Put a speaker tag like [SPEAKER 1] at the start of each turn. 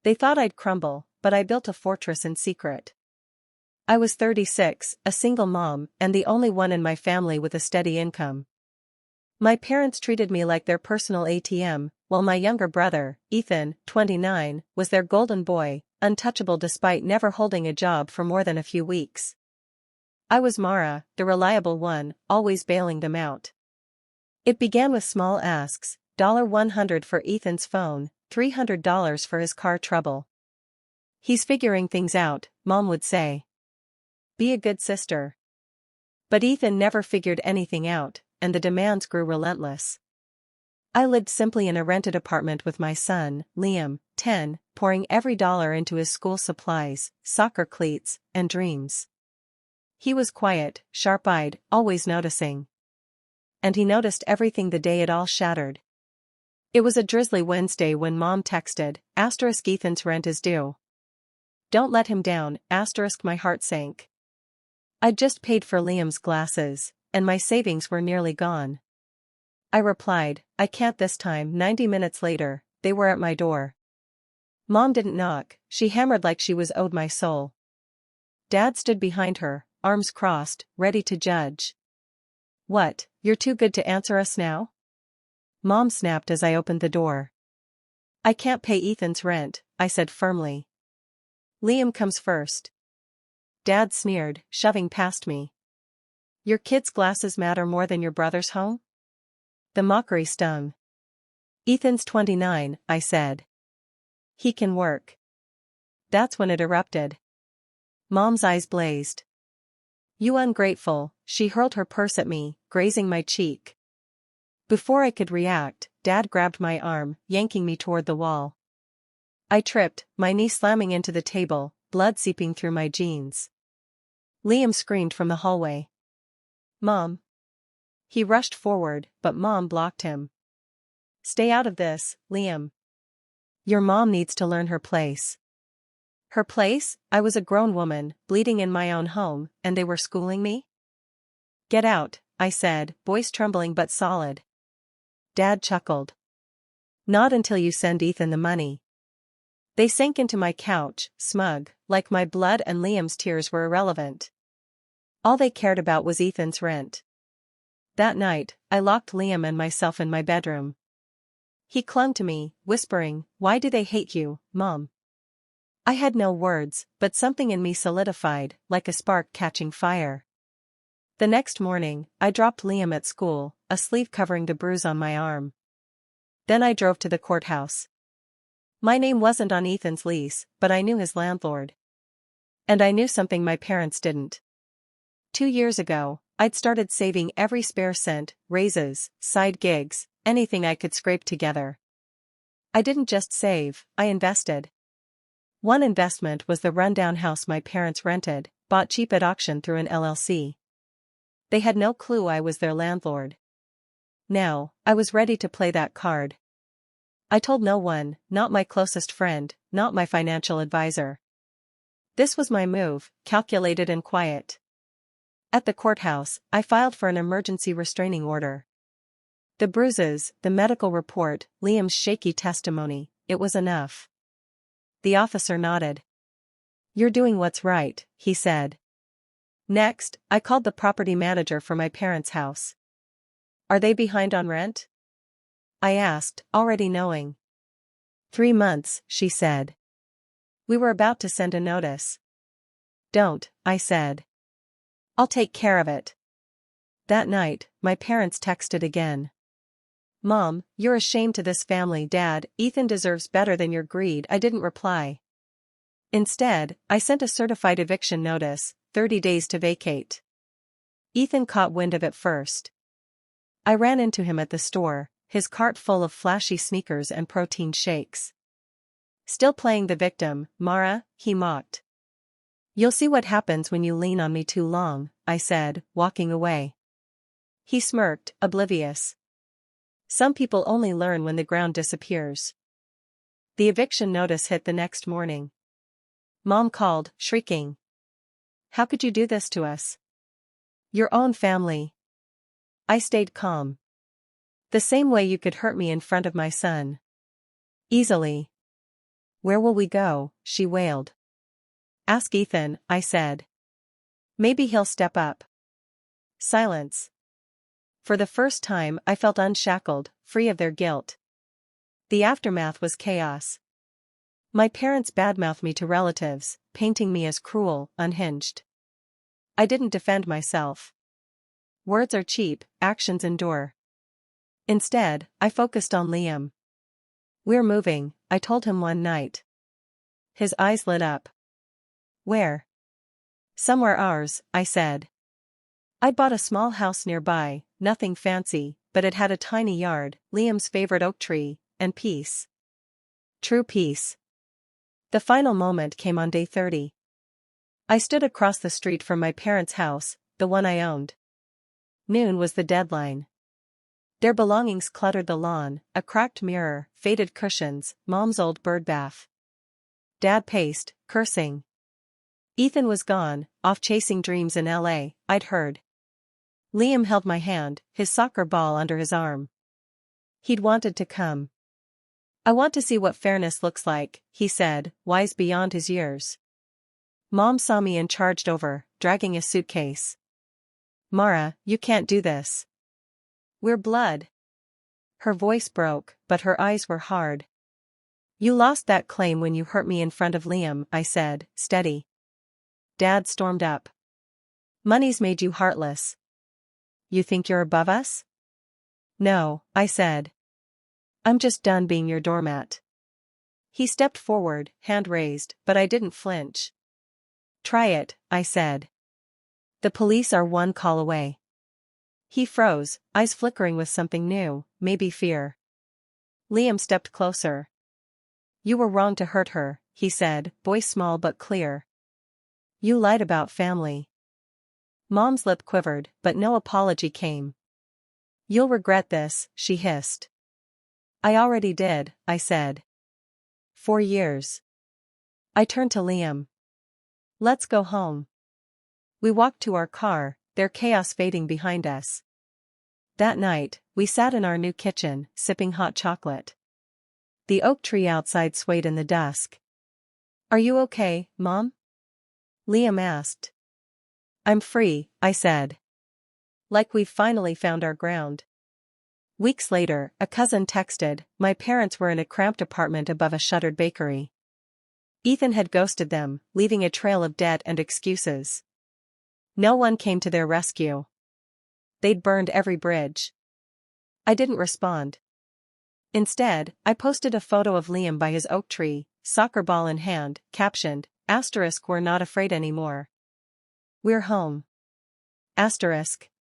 [SPEAKER 1] They thought I'd crumble, but I built a fortress in secret. I was 36, a single mom, and the only one in my family with a steady income. My parents treated me like their personal ATM, while my younger brother, Ethan, 29, was their golden boy, untouchable despite never holding a job for more than a few weeks. I was Mara, the reliable one, always bailing them out. It began with small asks, $100 for Ethan's phone, $300 for his car trouble. He's figuring things out, Mom would say. Be a good sister. But Ethan never figured anything out, and the demands grew relentless. I lived simply in a rented apartment with my son, Liam, 10, pouring every dollar into his school supplies, soccer cleats, and dreams. He was quiet, sharp-eyed, always noticing. And he noticed everything the day it all shattered. It was a drizzly Wednesday when Mom texted, Ethan's rent is due. Don't let him down, my heart sank. I'd just paid for Liam's glasses, and my savings were nearly gone. I replied, I can't this time. 90 minutes later, they were at my door. Mom didn't knock, she hammered like she was owed my soul. Dad stood behind her, arms crossed, ready to judge. What, you're too good to answer us now? Mom snapped as I opened the door. I can't pay Ethan's rent, I said firmly. Liam comes first. Dad sneered, shoving past me. Your kid's glasses matter more than your brother's home? The mockery stung. Ethan's 29, I said. He can work. That's when it erupted. Mom's eyes blazed. You ungrateful, she hurled her purse at me, grazing my cheek. Before I could react, Dad grabbed my arm, yanking me toward the wall. I tripped, my knee slamming into the table, blood seeping through my jeans. Liam screamed from the hallway. Mom. He rushed forward, but Mom blocked him. Stay out of this, Liam. Your mom needs to learn her place. Her place? I was a grown woman, bleeding in my own home, and they were schooling me? Get out, I said, voice trembling but solid. Dad chuckled. Not until you send Ethan the money. They sank into my couch, smug, like my blood and Liam's tears were irrelevant. All they cared about was Ethan's rent. That night, I locked Liam and myself in my bedroom. He clung to me, whispering, Why do they hate you, Mom? I had no words, but something in me solidified, like a spark catching fire. The next morning, I dropped Liam at school, a sleeve covering the bruise on my arm. Then I drove to the courthouse. My name wasn't on Ethan's lease, but I knew his landlord. And I knew something my parents didn't. 2 years ago, I'd started saving every spare cent, raises, side gigs, anything I could scrape together. I didn't just save, I invested. One investment was the rundown house my parents rented, bought cheap at auction through an LLC. They had no clue I was their landlord. Now, I was ready to play that card. I told no one, not my closest friend, not my financial advisor. This was my move, calculated and quiet. At the courthouse, I filed for an emergency restraining order. The bruises, the medical report, Liam's shaky testimony, it was enough. The officer nodded. You're doing what's right, he said. Next, I called the property manager for my parents' house. Are they behind on rent? I asked, already knowing. 3 months, she said. We were about to send a notice. Don't, I said. I'll take care of it. That night, my parents texted again. Mom, you're a shame to this family. Dad, Ethan deserves better than your greed. I didn't reply. Instead, I sent a certified eviction notice, 30 days to vacate. Ethan caught wind of it first. I ran into him at the store, his cart full of flashy sneakers and protein shakes. Still playing the victim, Mara, he mocked. You'll see what happens when you lean on me too long, I said, walking away. He smirked, oblivious. Some people only learn when the ground disappears. The eviction notice hit the next morning. Mom called, shrieking. How could you do this to us? Your own family. I stayed calm. The same way you could hurt me in front of my son. Easily. Where will we go? She wailed. Ask Ethan, I said. Maybe he'll step up. Silence. For the first time I felt unshackled, free of their guilt. The aftermath was chaos. My parents badmouthed me to relatives, painting me as cruel, unhinged. I didn't defend myself. Words are cheap, actions endure. Instead, I focused on Liam. We're moving, I told him one night. His eyes lit up. Where? Somewhere ours, I said. I'd bought a small house nearby, nothing fancy, but it had a tiny yard, Liam's favorite oak tree, and peace. True peace. The final moment came on day 30. I stood across the street from my parents' house, the one I owned. Noon was the deadline. Their belongings cluttered the lawn, a cracked mirror, faded cushions, Mom's old bird bath. Dad paced, cursing. Ethan was gone, off chasing dreams in LA, I'd heard. Liam held my hand, his soccer ball under his arm. He'd wanted to come. I want to see what fairness looks like, he said, wise beyond his years. Mom saw me and charged over, dragging a suitcase. Mara, you can't do this. We're blood. Her voice broke, but her eyes were hard. You lost that claim when you hurt me in front of Liam, I said, steady. Dad stormed up. Money's made you heartless. You think you're above us? No, I said. I'm just done being your doormat. He stepped forward, hand raised, but I didn't flinch. Try it, I said. The police are one call away. He froze, eyes flickering with something new, maybe fear. Liam stepped closer. You were wrong to hurt her, he said, voice small but clear. You lied about family. Mom's lip quivered, but no apology came. You'll regret this, she hissed. I already did, I said. 4 years. I turned to Liam. Let's go home. We walked to our car, their chaos fading behind us. That night, we sat in our new kitchen, sipping hot chocolate. The oak tree outside swayed in the dusk. Are you okay, Mom? Liam asked. I'm free, I said. Like we've finally found our ground. Weeks later, a cousin texted, my parents were in a cramped apartment above a shuttered bakery. Ethan had ghosted them, leaving a trail of debt and excuses. No one came to their rescue. They'd burned every bridge. I didn't respond. Instead, I posted a photo of Liam by his oak tree, soccer ball in hand, captioned, *, we're not afraid anymore. We're home. *.